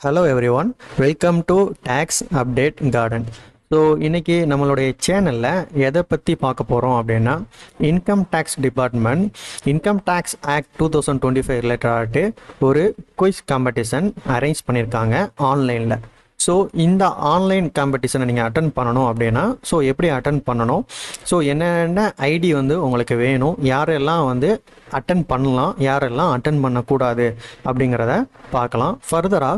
Hello everyone, welcome to Tax Update Garden. So இன்றைக்கி நம்மளுடைய சேனலில் எதை பற்றி பார்க்க போகிறோம் அப்படின்னா income tax department income tax act 2025 ரிலேட்டடாகிட்டு ஒரு குயிஸ் காம்படிஷன் அரேஞ்ச் பண்ணியிருக்காங்க ஆன்லைனில். ஸோ இந்த ஆன்லைன் காம்படிஷனை நீங்கள் அட்டன் பண்ணணும் அப்படின்னா எப்படி அட்டன் பண்ணணும், என்னென்ன ஐடி உங்களுக்கு வேணும், யாரெல்லாம் அட்டன் பண்ணலாம், யாரெல்லாம் அட்டன் பண்ணக்கூடாது அப்படிங்கிறத பார்க்கலாம் ஃபர்தராக.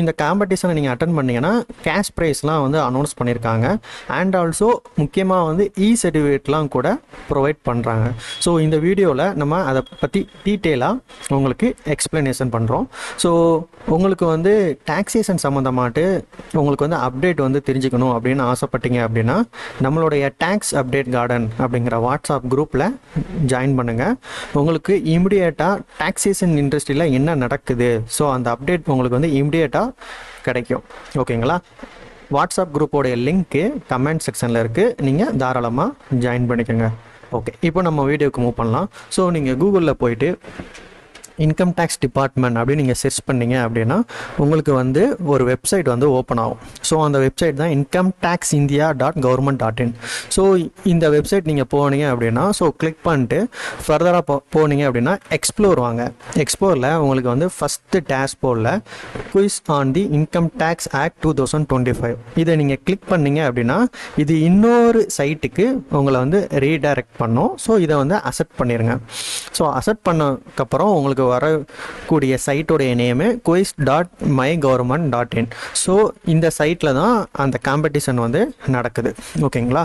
இந்த காம்படிஷனை நீங்கள் அட்டன் பண்ணிங்கன்னா கேஷ் ப்ரைஸ்லாம் அனௌன்ஸ் பண்ணியிருக்காங்க. அண்ட் ஆல்சோ முக்கியமாக இ சர்டிஃபிகேட்லாம் கூட ப்ரொவைட் பண்ணுறாங்க. இந்த வீடியோவில் நம்ம அதை பற்றி டீட்டெயிலாக உங்களுக்கு எக்ஸ்ப்ளனேஷன் பண்ணுறோம். உங்களுக்கு டாக்ஸேஷன் சம்மந்தமாட்டு உங்களுக்கு அப்டேட் தெரிஞ்சுக்கணும் அப்படின்னு ஆசைப்பட்டீங்க அப்படின்னா நம்மளுடைய டேக்ஸ் அப்டேட் கார்டன் அப்படிங்கிற வாட்ஸ்அப் குரூப்பில் ஜாயின் பண்ணுங்கள். உங்களுக்கு இமிடியேட்டாக டாக்ஸேஷன் இண்டஸ்ட்ரியில் என்ன நடக்குது அந்த அப்டேட் உங்களுக்கு இமிடியேட்டாக கிடைக்கும். ஓகேங்களா? வாட்ஸ்அப் குரூப்போடைய லிங்க்கு கமெண்ட் செக்ஷனில் இருக்குது, நீங்கள் தாராளமாக ஜாயின் பண்ணிக்கோங்க. ஓகே, இப்போ நம்ம வீடியோக்கு மூவ் பண்ணலாம். நீங்கள் கூகுளில் போயிட்டு இன்கம் டேக்ஸ் டிபார்ட்மெண்ட் அப்படின்னு நீங்கள் சர்ச் பண்ணிங்க அப்படின்னா உங்களுக்கு ஒரு வெப்சைட் ஓப்பன் ஆகும். அந்த வெப்சைட் தான் incometaxindia.government.in. இந்த வெப்சைட் நீங்கள் போனீங்க அப்படின்னா கிளிக் பண்ணிட்டு ஃபர்தராக போனீங்க அப்படின்னா எக்ஸ்ப்ளோர் வாங்க. எக்ஸ்ப்ளோரில் உங்களுக்கு ஃபஸ்ட்டு டேஷ்போர்டில் quiz on the income tax act 2025 இதை நீங்கள் கிளிக் பண்ணீங்க அப்படின்னா இது இன்னொரு சைட்டுக்கு உங்களை ரீடைரக்ட் பண்ணும். இதை அக்செப்ட் பண்ணிடுங்க. அக்செப்ட் பண்ணக்கப்புறம் உங்களுக்கு வரக்கூடிய சைட்டோடைய நேமு quiz.mygovernment.in. இந்த சைட்டில் தான் அந்த காம்படிஷன் நடக்குது. ஓகேங்களா?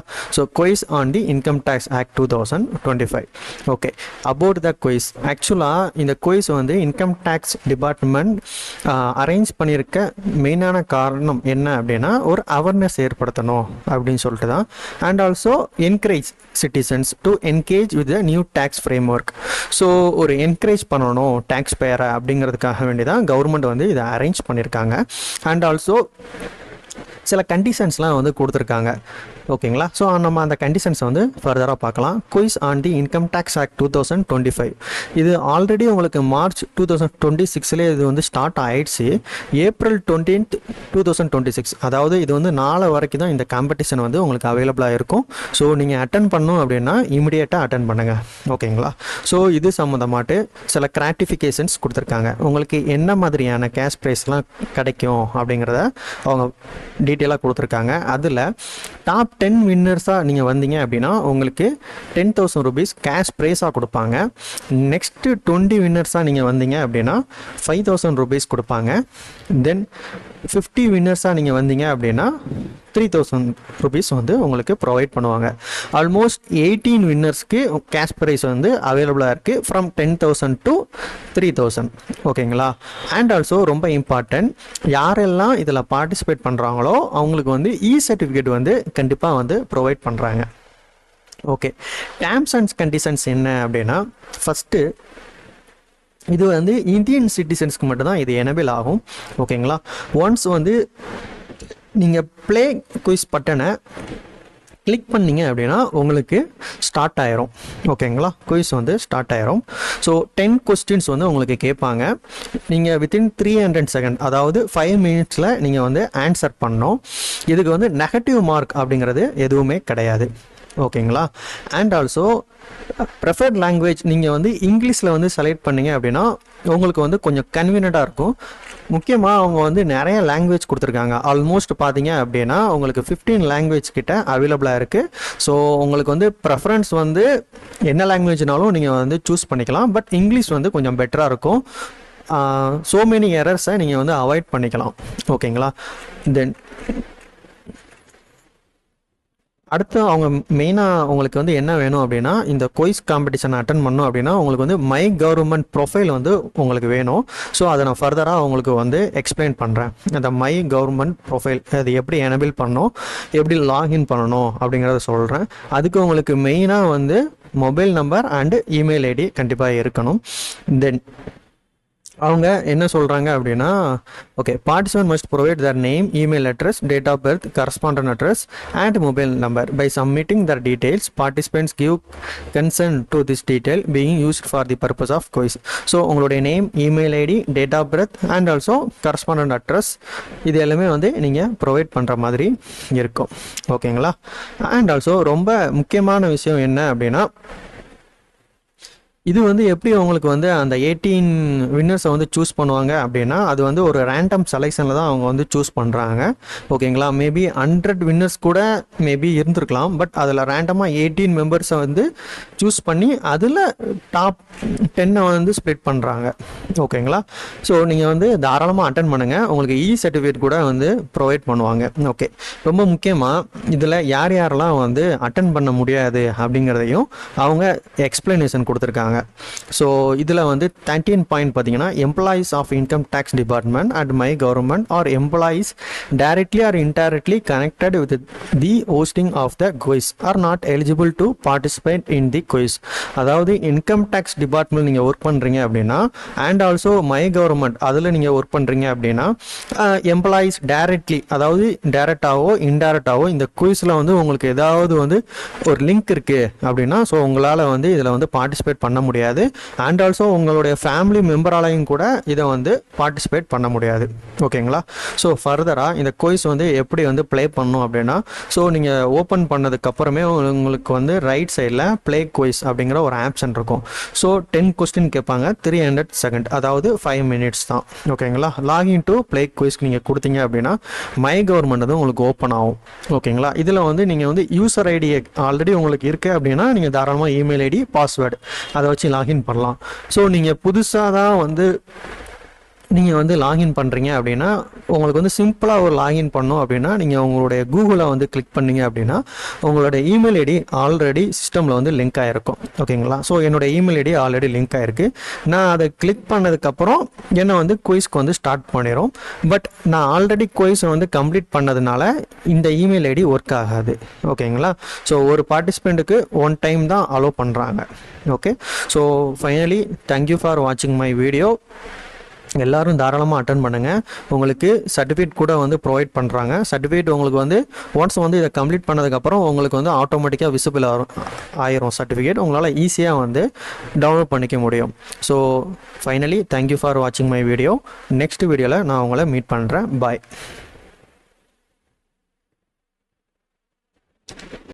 Quiz on the income tax act 2025. Okay, about the quiz. ஆக்சுவலாக இந்த quiz income tax department arrange பண்ணியிருக்க மெயினான காரணம் என்ன அப்படின்னா ஒரு அவேர்னஸ் ஏற்படுத்தணும் அப்படின்னு சொல்லிட்டு தான். And also encourage citizens to engage with the new tax framework. ஒரு என்கரேஜ் பண்ணணும் டேக்ஸ் பேயரை அப்படிங்கிறதுக்காக வேண்டி தான் கவர்மெண்ட் இதை அரேஞ்ச் பண்ணியிருக்காங்க. அண்ட் ஆல்சோ சில கண்டிஷன்ஸ்லாம் கொடுத்துருக்காங்க. ஓகேங்களா? நம்ம அந்த கண்டிஷன்ஸை ஃபர்தராக பார்க்கலாம். Quiz on the income tax act 2025 இது ஆல்ரெடி உங்களுக்கு மார்ச் 2026 இது ஸ்டார்ட் ஆயிடுச்சு. ஏப்ரல் 20th 2026 அதாவது இது நாளை வரைக்கும் தான் இந்த காம்படிஷன் உங்களுக்கு அவைலபிளாக இருக்கும். நீங்கள் அட்டன் பண்ணணும் அப்படின்னா இமிடியேட்டாக அட்டன் பண்ணுங்கள். ஓகேங்களா? இது சம்மந்தமாட்டு சில கிராட்டிஃபிகேஷன்ஸ் கொடுத்துருக்காங்க. உங்களுக்கு என்ன மாதிரியான கேஷ் ப்ரைஸ்லாம் கிடைக்கும் அப்படிங்கிறத அவங்க டீட்டெயிலாக கொடுத்துருக்காங்க. அதில் டாப் 10 வின்னர்ஸாக நீங்கள் வந்தீங்க அப்படின்னா உங்களுக்கு 10,000 rupees கேஷ் ப்ரைஸாக கொடுப்பாங்க. நெக்ஸ்ட்டு 20 வின்னர்ஸாக நீங்கள் வந்தீங்க அப்படின்னா 5,000 rupees கொடுப்பாங்க. தென் 50 வின்னர்ஸாக நீங்கள் வந்தீங்க அப்படின்னா 3,000 rupees உங்களுக்கு ப்ரொவைட் பண்ணுவாங்க. ஆல்மோஸ்ட் 18 வின்னர்ஸ்க்கு கேஷ் ப்ரைஸ் அவைலபிளாக இருக்குது ஃப்ரம் 10,000 to 3,000. ஓகேங்களா? அண்ட் ஆல்சோ ரொம்ப இம்பார்ட்டன்ட், யாரெல்லாம் இதில் பார்ட்டிசிபேட் பண்ணுறாங்களோ அவங்களுக்கு இ சர்டிஃபிகேட் கண்டிப்பாக ப்ரொவைட் பண்ணுறாங்க. ஓகே, டேர்ம்ஸ் அண்ட் கண்டிஷன்ஸ் என்ன அப்படின்னா ஃபஸ்ட்டு இது இந்தியன் சிட்டிசன்ஸ்க்கு மட்டும்தான் இது எனேபிள் ஆகும். ஓகேங்களா? ஒன்ஸ் நீங்கள் ப்ளே குயிஸ் பட்டனை கிளிக் பண்ணிங்க அப்படின்னா உங்களுக்கு ஸ்டார்ட் ஆயிரும். ஓகேங்களா? குயிஸ் ஸ்டார்ட் ஆயிரும். 10 questions உங்களுக்கு கேட்பாங்க. நீங்கள் வித்தின் 300 seconds அதாவது 5 minutes நீங்கள் ஆன்சர் பண்ணணும். இதுக்கு நெகட்டிவ் மார்க் அப்படிங்கிறது எதுவுமே கிடையாது. ஓகேங்களா? அண்ட் ஆல்சோ ப்ரிஃபர்ட் லாங்குவேஜ் நீங்கள் இங்கிலீஷில் செலக்ட் பண்ணிங்க அப்படின்னா உங்களுக்கு கொஞ்சம் கன்வீனியண்ட்டாக இருக்கும். முக்கியமாக அவங்க நிறைய லாங்குவேஜ் கொடுத்துருக்காங்க. ஆல்மோஸ்ட் பார்த்தீங்க அப்படின்னா உங்களுக்கு 15 லாங்குவேஜ் கிட்ட அவைலபிளாக இருக்குது. உங்களுக்கு ப்ரெஃபரன்ஸ் என்ன லாங்குவேஜ்னாலும் நீங்கள் சூஸ் பண்ணிக்கலாம். பட் இங்கிலீஷ் கொஞ்சம் பெட்டராக இருக்கும். ஸோ மெனி எரர்ஸை நீங்கள் அவாய்ட் பண்ணிக்கலாம். ஓகேங்களா? தென் அடுத்து அவங்க மெயினாக உங்களுக்கு என்ன வேணும் அப்படின்னா இந்த குயிஸ் காம்படிஷன் அட்டன் பண்ணணும் அப்படின்னா உங்களுக்கு மை கவர்மெண்ட் ப்ரொஃபைல் உங்களுக்கு வேணும். அதை நான் ஃபர்தராக உங்களுக்கு எக்ஸ்பிளைன் பண்ணுறேன். அந்த மை கவர்மெண்ட் ப்ரொஃபைல் அது எப்படி எனேபிள் பண்ணணும், எப்படி லாகின் பண்ணணும் அப்படிங்கிறத சொல்கிறேன். அதுக்கு உங்களுக்கு மெயினாக mobile number and email ID கண்டிப்பாக இருக்கணும். தென் அவங்க என்ன சொல்கிறாங்க அப்படின்னா, okay, participant must provide their name, email address, date of birth, correspondent address and mobile number. By submitting their details participants give consent to this detail being used for the purpose of quiz. So உங்களுடைய name, email ID, date of birth and also correspondent address இது எல்லாமே வந்து நீங்கள் provide பண்ணுற மாதிரி இருக்கும். ஓகேங்களா? And also ரொம்ப முக்கியமான விஷயம் என்ன அப்படின்னா, இது வந்து எப்படி உங்களுக்கு வந்து அந்த 18 வின்னர்ஸை வந்து சூஸ் பண்ணுவாங்க அப்படின்னா, அது வந்து ஒரு ரேண்டம் செலெக்ஷனில் தான் அவங்க வந்து சூஸ் பண்ணுறாங்க. ஓகேங்களா? மேபி 100 வின்னர்ஸ் கூட மேபி இருந்திருக்கலாம். பட் அதில் ரேண்டமாக 18 மெம்பர்ஸை வந்து சூஸ் பண்ணி அதில் டாப் 10 வந்து ஸ்ப்ளிட் பண்ணுறாங்க. ஓகேங்களா? ஸோ நீங்கள் வந்து தாராளமாக அட்டன் பண்ணுங்கள். உங்களுக்கு சர்டிஃபிகேட் கூட வந்து ப்ரொவைட் பண்ணுவாங்க. ஓகே, ரொம்ப முக்கியமாக இதில் யார் யாரெல்லாம் வந்து அட்டன் பண்ண முடியாது அப்படிங்கிறதையும் அவங்க எக்ஸ்பிளனேஷன் கொடுத்துருக்காங்க. ஸோ இதில் வந்து 13 பாயிண்ட் பார்த்தீங்கன்னா, employees of income tax department and my government or employees directly or indirectly connected with the hosting of the quiz are not eligible to participate in the quiz. அதாவது income tax department நீங்கள் work பண்ணுறீங்க அப்படின்னா, and also my government அதில் நீங்கள் work பண்ணுறீங்க அப்படின்னா, employees directly, அதாவது டைரக்டாவோ இன்டைரக்டாவோ இந்த குயிஸில் வந்து உங்களுக்கு ஏதாவது வந்து ஒரு லிங்க் இருக்குது அப்படின்னா, ஸோ உங்களால் வந்து இதில் வந்து பார்ட்டிசிபேட் பண்ண முடியாது. அண்ட் ஆல்சோ உங்களுடைய ஃபேமிலி மெம்பராலையும் கூட இதை வந்து பார்ட்டிசிபேட் பண்ண முடியாது. ஓகேங்களா? ஸோ ஃபர்தராக இந்த குயிஸ் வந்து எப்படி வந்து ப்ளே பண்ணணும் அப்படின்னா, ஸோ நீங்கள் ஓப்பன் பண்ணதுக்கப்புறமே உங்களுக்கு வந்து ரைட் சைடில் ப்ளே குயிஸ் அப்படிங்கிற ஒரு ஆப்ஷன் இருக்கும். ஸோ 10 கொஸ்டின் கேட்பாங்க, 300 செகண்ட், அதாவது 5 மினிட்ஸ் தான். ஓகேங்களா? லாகின் டு ப்ளே குயிஸ்க்கு நீங்கள் கொடுத்தீங்க அப்படின்னா மை கவர்மெண்ட் வந்து உங்களுக்கு ஓப்பன் ஆகும். ஓகேங்களா? இதில் வந்து நீங்கள் வந்து யூசர் ஐடி ஆல்ரெடி உங்களுக்கு இருக்குது அப்படின்னா நீங்கள் தாராளமாக இமெயில் ஐடி, பாஸ்வேர்டு அதை வச்சு லாகின் பண்ணலாம். ஸோ நீங்கள் புதுசாக தான் வந்து நீங்கள் வந்து லாகின் பண்ணுறீங்க அப்படின்னா, உங்களுக்கு வந்து சிம்பிளாக ஒரு லாகின் பண்ணணும் அப்படின்னா, நீங்கள் உங்களுடைய கூகுளை வந்து கிளிக் பண்ணீங்க அப்படின்னா உங்களுடைய இமெயில் ஐடி ஆல்ரெடி சிஸ்டமில் வந்து லிங்க் ஆகிருக்கும். ஓகேங்களா? ஸோ என்னோடய இமெயில் ஐடி ஆல்ரெடி லிங்க் ஆகிருக்கு. நான் அதை கிளிக் பண்ணதுக்கப்புறம் என்னை வந்து குயிஸ்க்கு வந்து ஸ்டார்ட் பண்ணிடும். பட் நான் ஆல்ரெடி குயிஸை வந்து கம்ப்ளீட் பண்ணதுனால இந்த இமெயில் ஐடி ஒர்க் ஆகாது. ஓகேங்களா? ஸோ ஒரு பார்ட்டிசிபெண்ட்டுக்கு 1 டைம் தான் அலோவ் பண்ணுறாங்க. Okay, so finally thank you for வாட்சிங் மை வீடியோ. எல்லாரும் தாராளமாக அட்டன் பண்ணுங்கள். உங்களுக்கு சர்டிஃபிகேட் கூட வந்து ப்ரொவைட் பண்ணுறாங்க. சர்டிஃபிகேட் உங்களுக்கு வந்து ஒன்ஸ் வந்து இதை கம்ப்ளீட் பண்ணதுக்கப்புறம் உங்களுக்கு வந்து ஆட்டோமேட்டிக்காக விசிபிள் ஆயிரும் சர்டிஃபிகேட். உங்களால் ஈஸியாக வந்து டவுன்லோட் பண்ணிக்க முடியும். ஸோ ஃபைனலி தேங்க்யூ ஃபார் வாட்சிங் மை வீடியோ. நெக்ஸ்ட் வீடியோவில் நான் உங்களை மீட் பண்ணுறேன். பாய்.